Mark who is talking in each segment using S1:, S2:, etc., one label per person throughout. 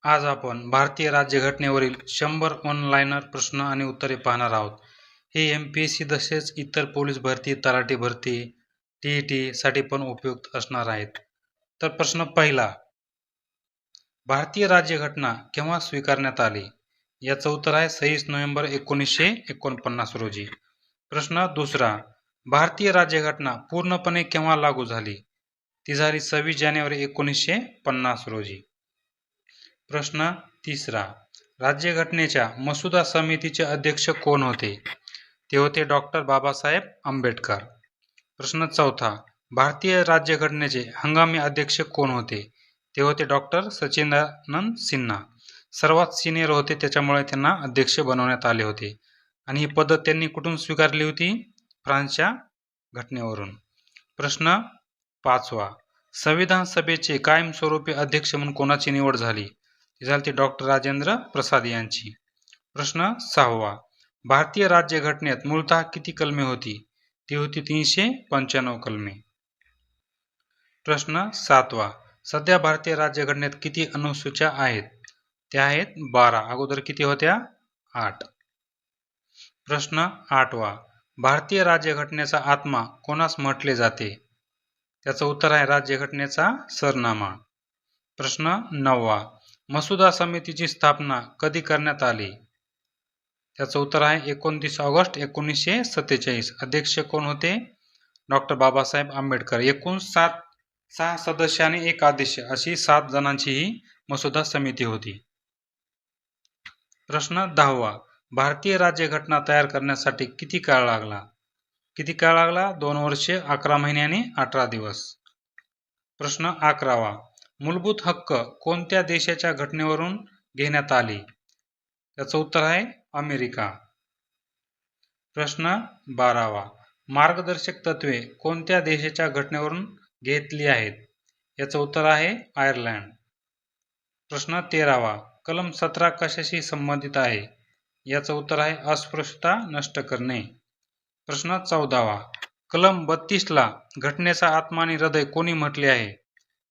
S1: आज आपण भारतीय राज्यघटनेवरील 100 ऑनलाइनर प्रश्न आणि उत्तरे पाहणार आहोत. हे MPSC तसेच इतर पोलीस भरती, तलाठी भरती, TET साठी पण उपयुक्त असणार आहेत. तर प्रश्न पहिला, भारतीय राज्यघटना केव्हा स्वीकारण्यात आली? याचं उत्तर आहे 26 नोव्हेंबर 1949 रोजी. प्रश्न दुसरा, भारतीय राज्यघटना पूर्णपणे केव्हा लागू झाली? ती झाली 26 जानेवारी 1950 रोजी. प्रश्न तिसरा, राज्यघटनेच्या मसुदा समितीचे अध्यक्ष कोण होते? ते होते डॉक्टर बाबासाहेब आंबेडकर. प्रश्न चौथा, भारतीय राज्यघटनेचे हंगामी अध्यक्ष कोण होते? ते होते डॉक्टर सचिदानंद सिन्हा. सर्वात सिनियर होते, त्याच्यामुळे त्यांना अध्यक्ष बनवण्यात आले होते. आणि ही पद्धत त्यांनी कुठून स्वीकारली होती? फ्रान्सच्या घटनेवरून. प्रश्न पाचवा, संविधान सभेचे कायमस्वरूपी अध्यक्ष म्हणून कोणाची निवड झाली? ती झाली डॉक्टर राजेंद्र प्रसाद यांची. प्रश्न सहावा, भारतीय राज्यघटनेत मूलतः किती कलमे होती? ती होती 395 कलमे. प्रश्न सातवा, सध्या भारतीय राज्यघटनेत किती अनुसूच्या आहेत? त्या आहेत 12. अगोदर किती होत्या? 8. प्रश्न आठवा, भारतीय राज्यघटनेचा आत्मा कोणास म्हटले जाते? त्याचं उत्तर आहे राज्यघटनेचा सरनामा. प्रश्न नववा, मसुदा समितीची स्थापना कधी करण्यात आली? त्याचं उत्तर आहे 29 ऑगस्ट 1947. अध्यक्ष कोण होते? डॉक्टर बाबासाहेब आंबेडकर. एकूण 6 सदस्य आणि 1 अध्यक्ष अशी 7 जणांची ही मसुदा समिती होती. प्रश्न 10वा, भारतीय राज्यघटना तयार करण्यासाठी किती काळ लागला? 2 वर्षे 11 महिने आणि 18 दिवस. प्रश्न 11वा, मूलभूत हक्क कोणत्या देशाच्या घटनेवरून घेण्यात आले? त्याचं उत्तर आहे अमेरिका. प्रश्न 12वा, मार्गदर्शक तत्त्वे कोणत्या देशाच्या घटनेवरून घेतली आहेत? याचं उत्तर आहे आयर्लंड. प्रश्न 13वा, कलम 17 कशाशी संबंधित आहे? याचं उत्तर आहे अस्पृश्यता नष्ट करणे. प्रश्न 14वा, कलम 32ला घटनेचा आत्मा आणि हृदय कोणी म्हटले आहे?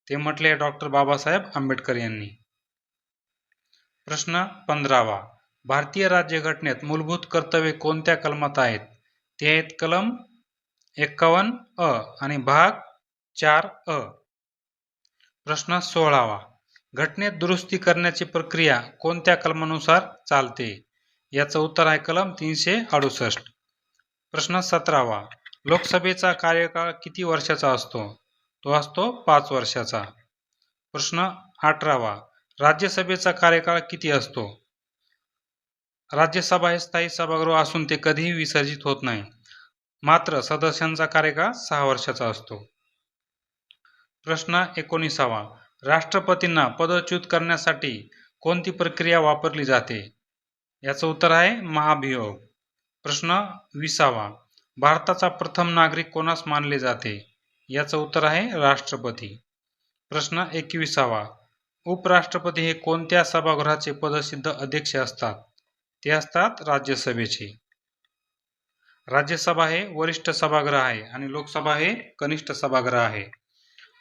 S1: ते म्हटले डॉक्टर बाबासाहेब आंबेडकर यांनी. प्रश्न 15वा, भारतीय राज्यघटनेत मूलभूत कर्तव्ये कोणत्या कलमात आहेत? ते आहेत कलम 51 आणि भाग 4 प्रश्न 16वा, घटनेत दुरुस्ती करण्याची प्रक्रिया कोणत्या कलमानुसार चालते? याचं उत्तर आहे कलम 368. प्रश्न 17वा, लोकसभेचा कार्यकाळ किती वर्षाचा असतो? तो असतो 5 वर्षाचा. प्रश्न 18वा, राज्यसभेचा कार्यकाळ किती असतो? राज्यसभा हे स्थायी सभागृह असून ते कधीही विसर्जित होत नाही. मात्र सदस्यांचा कार्यकाळ 6 वर्षाचा असतो. प्रश्न 19वा, राष्ट्रपतींना पदच्युत करण्यासाठी कोणती प्रक्रिया वापरली जाते? याचं उत्तर आहे महाभियोग. प्रश्न 20वा, भारताचा प्रथम नागरिक कोणास मानले जाते? याचं उत्तर आहे राष्ट्रपती. प्रश्न 21वा, उपराष्ट्रपती हे कोणत्या सभागृहाचे पदसिद्ध अध्यक्ष असतात? ते असतात राज्यसभेचे. राज्यसभा हे वरिष्ठ सभागृह आहे आणि लोकसभा हे कनिष्ठ सभागृह आहे.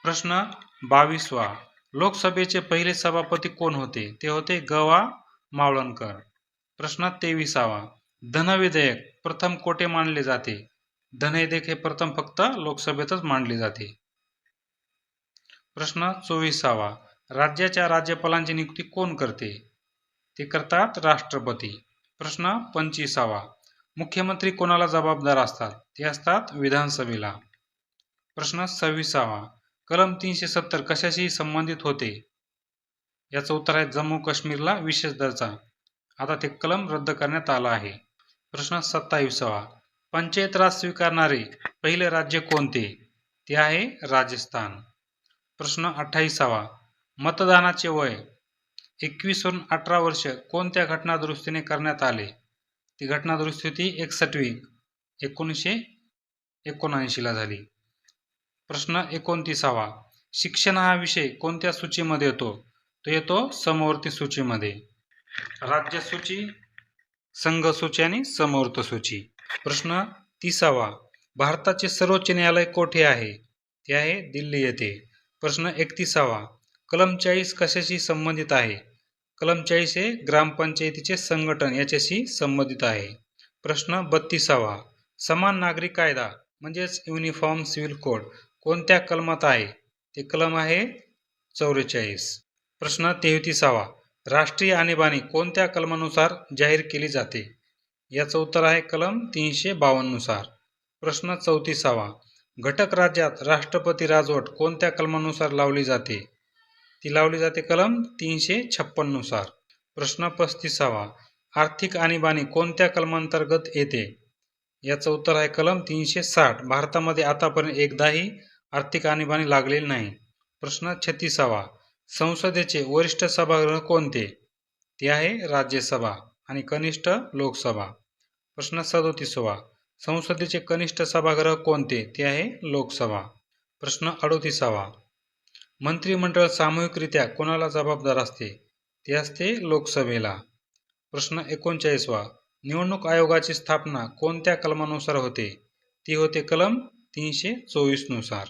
S1: प्रश्न 22वा, लोकसभेचे पहिले सभापती कोण होते? ते होते ग.वा. मावळणकर. प्रश्न 23वा, धनविधेयक प्रथम कोठे मांडले जाते? धनविधेयक हे प्रथम फक्त लोकसभेतच मांडले जाते. प्रश्न 24वा, राज्याच्या राज्यपालांची नियुक्ती कोण करते? ते करतात राष्ट्रपती. प्रश्न 25वा, मुख्यमंत्री कोणाला जबाबदार असतात? ते असतात विधानसभेला. प्रश्न 26वा, कलम 370 कशाशी संबंधित होते? याचं उत्तर आहे जम्मू काश्मीरला विशेष दर्जा. आता ते कलम रद्द करण्यात आला आहे. प्रश्न 27वा, पंचायत राज स्वीकारणारे पहिले राज्य कोणते? ते आहे राजस्थान. प्रश्न 28वा, मतदानाचे वय 21 वरून 18 वर्ष कोणत्या घटनादुरुस्तीने करण्यात आले? ती घटनादुरुस्ती होती 61वी 1979 झाली. प्रश्न 29वा, शिक्षण हा विषय कोणत्या सूचीमध्ये येतो? तो येतो समवर्ती सूचीमध्ये. राज्य सूची, संघ सूची आणि समवर्त सूची. प्रश्न 30वा, भारताचे सर्वोच्च न्यायालय कोठे आहे? ते आहे दिल्ली येथे. प्रश्न 31वा, कलम 40 कशाशी संबंधित आहे? कलम 40 हे ग्रामपंचायतीचे संघटन याच्याशी संबंधित आहे. प्रश्न 32वा. समान नागरी कायदा म्हणजेच युनिफॉर्म सिव्हिल कोड कोणत्या कलमात आहे? ते कलम आहे 44. प्रश्न 33वा. राष्ट्रीय आणीबाणी कोणत्या कलमानुसार जाहीर केली जाते? याचं उत्तर आहे कलम 352 नुसार. प्रश्न 34वा. घटक राज्यात राष्ट्रपती राजवट कोणत्या कलमानुसार लावली जाते? ती लावली जाते कलम 356 नुसार. प्रश्न 35वा. आर्थिक आणीबाणी कोणत्या कलमांतर्गत येते? याचं उत्तर आहे कलम 360. भारतामध्ये आतापर्यंत एकदाही आर्थिक आणीबाणी लागलेली नाही. प्रश्न 36वा. संसदेचे वरिष्ठ सभागृह कोणते? ते आहे राज्यसभा आणि कनिष्ठ लोकसभा. प्रश्न 37वा. संसदेचे कनिष्ठ सभागृह कोणते? ते आहे लोकसभा. प्रश्न 38वा. मंत्रिमंडळ सामूहिकरित्या कोणाला जबाबदार असते? ते असते लोकसभेला. प्रश्न 39वा. निवडणूक आयोगाची स्थापना कोणत्या कलमानुसार होते? ती होते कलम 324 नुसार.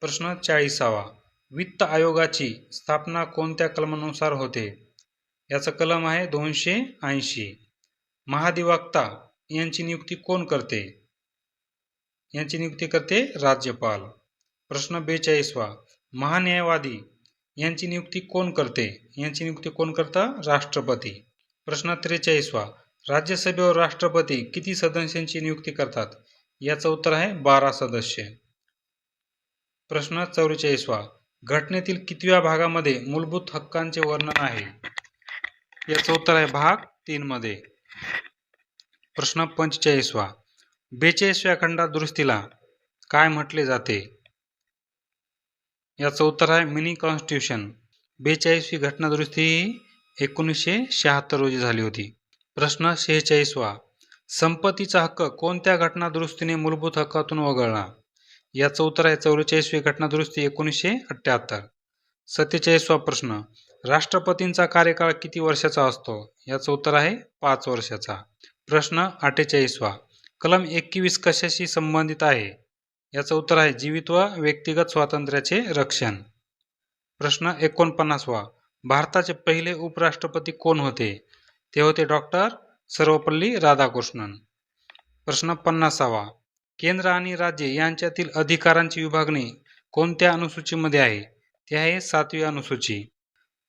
S1: प्रश्न 40वा. वित्त आयोगाची स्थापना कोणत्या कलमानुसार होते? याचा कलम आहे 280. महाधिवक्ता यांची नियुक्ती कोण करते? यांची नियुक्ती करते राज्यपाल. प्रश्न 42वा. महान्यायवादी यांची नियुक्ती कोण करते? यांची नियुक्ती कोण करतं? राष्ट्रपती. प्रश्न 43वा. राज्यसभेवर राष्ट्रपती किती सदस्यांची नियुक्ती करतात? याचं उत्तर आहे 12 सदस्य. प्रश्न 44वा. घटनेतील कितव्या भागामध्ये मूलभूत हक्कांचे वर्णन आहे? याचं उत्तर आहे भाग 3 मध्ये. प्रश्न 45वा. 42व्या खंडात दुरुस्तीला काय म्हटले जाते? याचं उत्तर आहे मिनी कॉन्स्टिट्यूशन. 42वी घटना दुरुस्ती ही 1976 रोजी झाली होती. प्रश्न 46वा. संपत्तीचा हक्क कोणत्या घटना दुरुस्तीने मूलभूत हक्कातून वगळला? याचं उत्तर आहे 44वी घटना दुरुस्ती 1978. 47वा प्रश्न. राष्ट्रपतींचा कार्यकाळ किती वर्षाचा असतो? याचं उत्तर आहे 5 वर्षाचा. प्रश्न 48वा. कलम 21 कशाशी संबंधित आहे? याचं उत्तर आहे जीवित व व्यक्तिगत स्वातंत्र्याचे रक्षण. प्रश्न 49वा. भारताचे पहिले उपराष्ट्रपती कोण होते? ते होते डॉक्टर सर्वपल्ली राधाकृष्णन. प्रश्न 50वा. केंद्र आणि राज्य यांच्यातील अधिकारांची विभागणी कोणत्या अनुसूचीमध्ये आहे? ते आहे 7वी अनुसूची.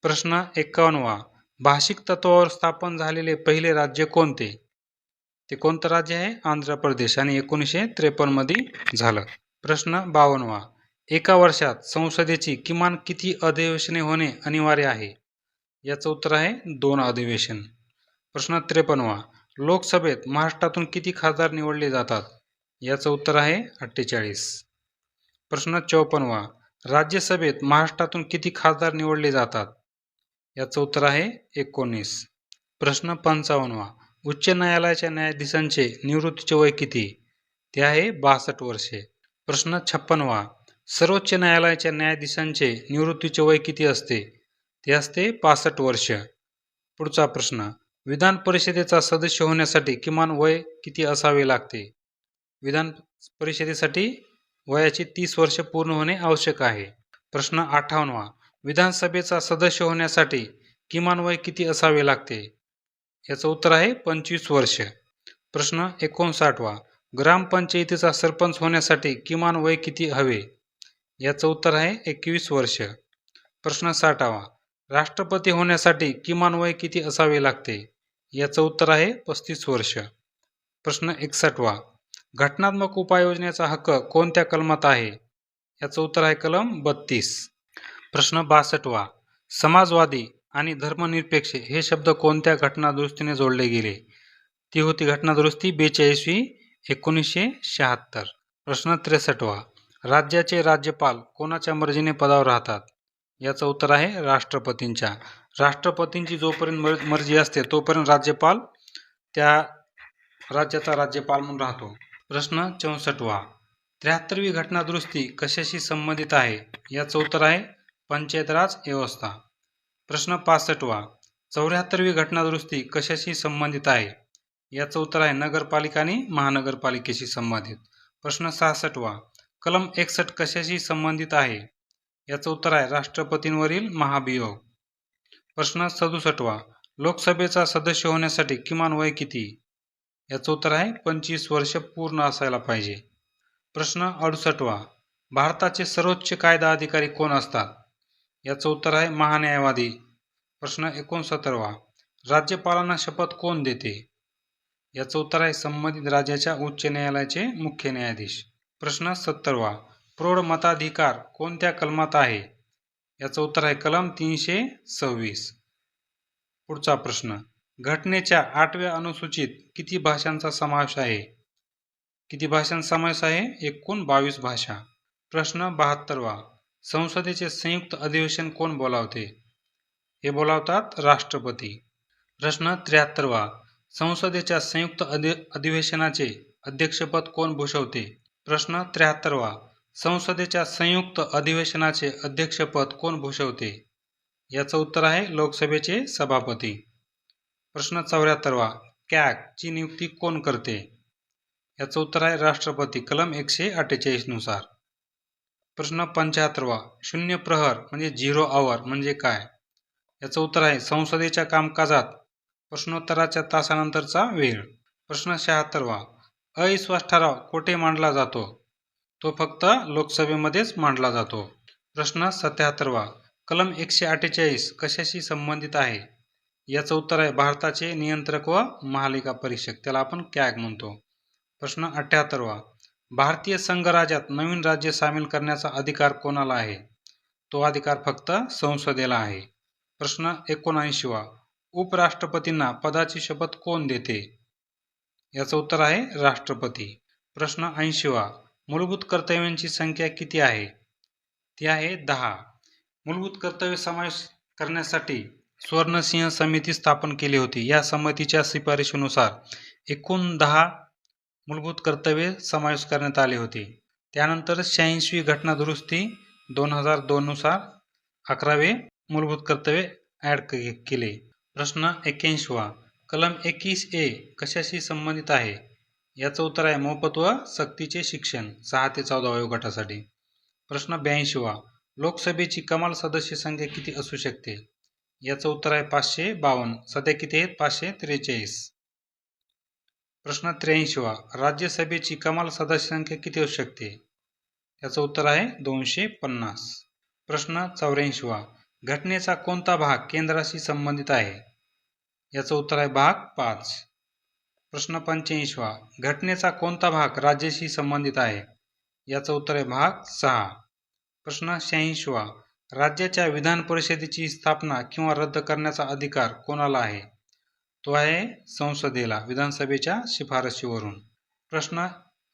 S1: प्रश्न 51वा. भाषिक तत्वावर स्थापन झालेले पहिले राज्य कोणते? ते कोणतं राज्य आहे? आंध्र प्रदेश आणि 1953 मध्ये झालं. प्रश्न 52वा. एका वर्षात संसदेची किमान किती अधिवेशने होणे अनिवार्य आहे? याचं उत्तर आहे 2 अधिवेशन. प्रश्न 53वा. लोकसभेत महाराष्ट्रातून किती खासदार निवडले जातात? याचं उत्तर आहे 48. प्रश्न 54वा. राज्यसभेत महाराष्ट्रातून किती खासदार निवडले जातात? याचं उत्तर आहे 19. प्रश्न 55वा. उच्च न्यायालयाच्या न्यायाधीशांचे निवृत्तीचे वय किती? ते आहे 62 वर्षे. प्रश्न 56वा. सर्वोच्च न्यायालयाच्या न्यायाधीशांचे निवृत्तीचे वय किती असते? ते असते 65 वर्ष. पुढचा प्रश्न. विधान परिषदेचा सदस्य होण्यासाठी किमान वय किती असावे लागते? विधान परिषदेसाठी वयाची 30 वर्ष पूर्ण होणे आवश्यक आहे. प्रश्न 58वा. विधानसभेचा सदस्य होण्यासाठी किमान वय किती असावे लागते? याचं उत्तर आहे 25 वर्ष. प्रश्न 59वा. ग्रामपंचायतीचा सरपंच होण्यासाठी किमान वय किती हवे? याचं उत्तर आहे 21 वर्ष. प्रश्न 60वा. राष्ट्रपती होण्यासाठी किमान वय किती असावे लागते? याचं उत्तर आहे 35 वर्ष. प्रश्न 61वा. घटनात्मक उपाययोजनेचा हक्क कोणत्या कलमात आहे? याचं उत्तर आहे कलम 32. प्रश्न 62वा. समाजवादी आणि धर्मनिरपेक्ष हे शब्द कोणत्या घटना दुरुस्तीने जोडले गेले? ती होती घटना दुरुस्ती 42वी 1976. प्रश्न 63वा. राज्याचे राज्यपाल कोणाच्या मर्जीने पदावर राहतात? याचं उत्तर आहे राष्ट्रपतींच्या. राष्ट्रपतींची जोपर्यंत मर्जी असते तोपर्यंत राज्यपाल त्या राज्याचा राज्यपाल म्हणून राहतो. प्रश्न 64वा. 73वी घटना दुरुस्ती कशाशी संबंधित आहे? याचं उत्तर आहे पंचायत राज व्यवस्था. प्रश्न 65वा. 74वी घटना दुरुस्ती कशाशी संबंधित आहे? याचं उत्तर आहे नगरपालिका आणि महानगरपालिकेशी संबंधित. प्रश्न 66वा. कलम 61 कशाशी संबंधित आहे? याचं उत्तर आहे राष्ट्रपतींवरील महाभियोग. प्रश्न 67वा. लोकसभेचा सदस्य होण्यासाठी किमान वय किती? याचं उत्तर आहे 25 वर्ष पूर्ण असायला पाहिजे. प्रश्न 68वा. भारताचे सर्वोच्च कायदा अधिकारी कोण असतात? याचं उत्तर आहे महान्यायवादी. प्रश्न 69वा. राज्यपालांना शपथ कोण देते? याचं उत्तर आहे संबंधित राज्याच्या उच्च न्यायालयाचे मुख्य न्यायाधीश. प्रश्न 70वा. प्रौढ मताधिकार कोणत्या कलमात आहे? याचं उत्तर आहे कलम 326. पुढचा प्रश्न. घटनेच्या 8व्या अनुसूचित किती भाषांचा समावेश आहे? किती भाषांचा समावेश आहे? एकूण 22 भाषा. प्रश्न 72वा. संसदेचे संयुक्त अधिवेशन कोण बोलावते? हे बोलावतात राष्ट्रपती. प्रश्न 73वा. संसदेच्या संयुक्त अधिवेशनाचे अध्यक्षपद कोण भूषवते? प्रश्न 73वा. संसदेच्या संयुक्त अधिवेशनाचे अध्यक्षपद कोण भूषवते? याचं उत्तर आहे लोकसभेचे सभापती. प्रश्न 74वा. कॅग ची नियुक्ती कोण करते? याचं उत्तर आहे राष्ट्रपती कलम 148 नुसार. प्रश्न 75वा. शून्य प्रहर म्हणजे 0 आवर म्हणजे काय? याचं उत्तर आहे संसदेच्या कामकाजात प्रश्नोत्तराच्या तासानंतरचा वेळ. प्रश्न 76वा. अविश्वास ठराव कोठे मांडला जातो? तो फक्त लोकसभेमध्येच मांडला जातो. प्रश्न 77वा. कलम 148 कशाशी संबंधित आहे? याचं उत्तर आहे भारताचे नियंत्रक व महालेखा परीक्षक, त्याला आपण कॅग म्हणतो. प्रश्न 78वा. भारतीय संघराज्यात नवीन राज्य सामील करण्याचा अधिकार कोणाला आहे? तो अधिकार फक्त संसदेला आहे. प्रश्न 79वा. उपराष्ट्रपतींना पदाची शपथ कोण देते? याचं उत्तर आहे राष्ट्रपती. प्रश्न 80वा. मूलभूत कर्तव्यांची संख्या किती आहे? ती आहे 10. मूलभूत कर्तव्य समावेश करण्यासाठी स्वर्णसिंह समिती स्थापन केली होती. या समितीच्या शिफारशीनुसार एकूण 10 मूलभूत कर्तव्ये समावेश करण्यात आले होते. त्यानंतर 86वी घटना दुरुस्ती 2002 नुसार 11वे मूलभूत कर्तव्य ॲड केले. प्रश्न 81वा. कलम 21A कशाशी संबंधित आहे? याचं उत्तर आहे मोफत व सक्तीचे शिक्षण 6 ते 14 वयोगटासाठी. प्रश्न 82वा. लोकसभेची कमाल सदस्य संख्या किती असू शकते? याचं उत्तर आहे 552. सध्या किती आहेत? 543. प्रश्न 83वा. राज्यसभेची कमाल सदस्य संख्या किती असू शकते? याचं उत्तर आहे 250. प्रश्न 84वा. घटनेचा कोणता भाग केंद्राशी संबंधित आहे? याचं उत्तर आहे भाग 5. प्रश्न 85वा. घटनेचा कोणता भाग राज्याशी संबंधित आहे? याचं उत्तर आहे भाग 6. प्रश्न 86वा. राज्याच्या विधान परिषदेची स्थापना किंवा रद्द करण्याचा अधिकार कोणाला आहे? तो आहे संसदेला विधानसभेच्या शिफारशीवरून. प्रश्न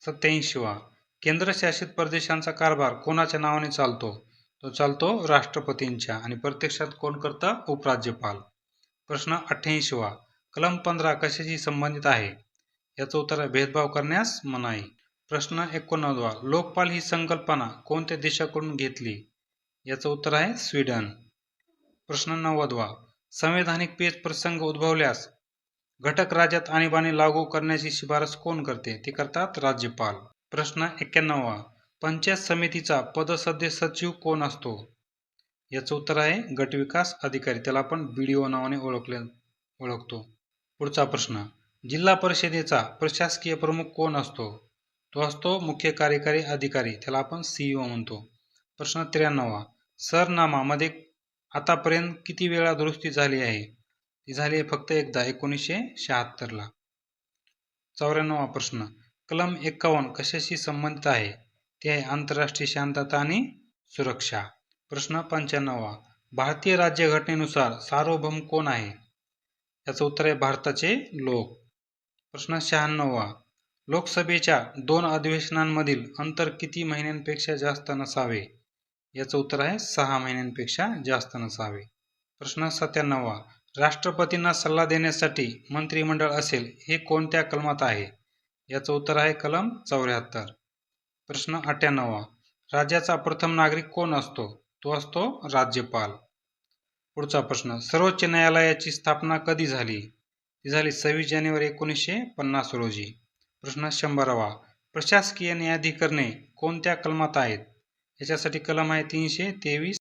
S1: 87वा. केंद्रशासित प्रदेशांचा कारभार कोणाच्या नावाने चालतो? तो चालतो राष्ट्रपतींच्या आणि प्रत्यक्षात कोण करतं? उपराज्यपाल. प्रश्न 88वा. कलम 15 कशाशी संबंधित आहे? याचं उत्तर आहे भेदभाव करण्यास मनाई. प्रश्न 89वा. लोकपाल ही संकल्पना कोणत्या देशाकडून घेतली? याचं उत्तर आहे स्वीडन. प्रश्न 90वा. संवैधानिक पेच प्रसंग उद्भवल्यास घटक राज्यात आणीबाणी लागू करण्याची शिफारस कोण करते? ते करतात राज्यपाल. प्रश्न 91वा. पंचायत समितीचा पदसद्य सचिव कोण असतो? याचं उत्तर आहे गटविकास अधिकारी, त्याला आपण BDO नावाने ओळखतो. पुढचा प्रश्न. जिल्हा परिषदेचा प्रशासकीय प्रमुख कोण असतो? तो असतो मुख्य कार्यकारी अधिकारी, त्याला आपण CEO म्हणतो. प्रश्न 93वा. सरनामामध्ये आतापर्यंत किती वेळा दुरुस्ती झाली आहे? ती झाली आहे फक्त एकदा 1976ला. 94वा प्रश्न. कलम 51 कशाशी संबंधित आहे? ते आहे आंतरराष्ट्रीय शांतता आणि सुरक्षा. प्रश्न 95वा. भारतीय राज्यघटनेनुसार सार्वभौम कोण आहे? याचं उत्तर आहे भारताचे लोक. प्रश्न 96वा. लोकसभेच्या 2 अधिवेशनांमधील अंतर किती महिन्यांपेक्षा जास्त नसावे? याचं उत्तर आहे 6 महिन्यांपेक्षा जास्त नसावे. प्रश्न 97वा. राष्ट्रपतींना सल्ला देण्यासाठी मंत्रिमंडळ असेल हे कोणत्या कलमात आहे? याचं उत्तर आहे कलम 74. प्रश्न 98वा. राज्याचा प्रथम नागरिक कोण असतो? तो असतो राज्यपाल. पुढचा प्रश्न. सर्वोच्च न्यायालयाची स्थापना कधी झाली? ती झाली 26 जानेवारी 1950 रोजी. प्रश्न 100वा. प्रशासकीय न्यायाधिकरणे कोणत्या कलमात आहेत? याच्यासाठी कलम आहे 323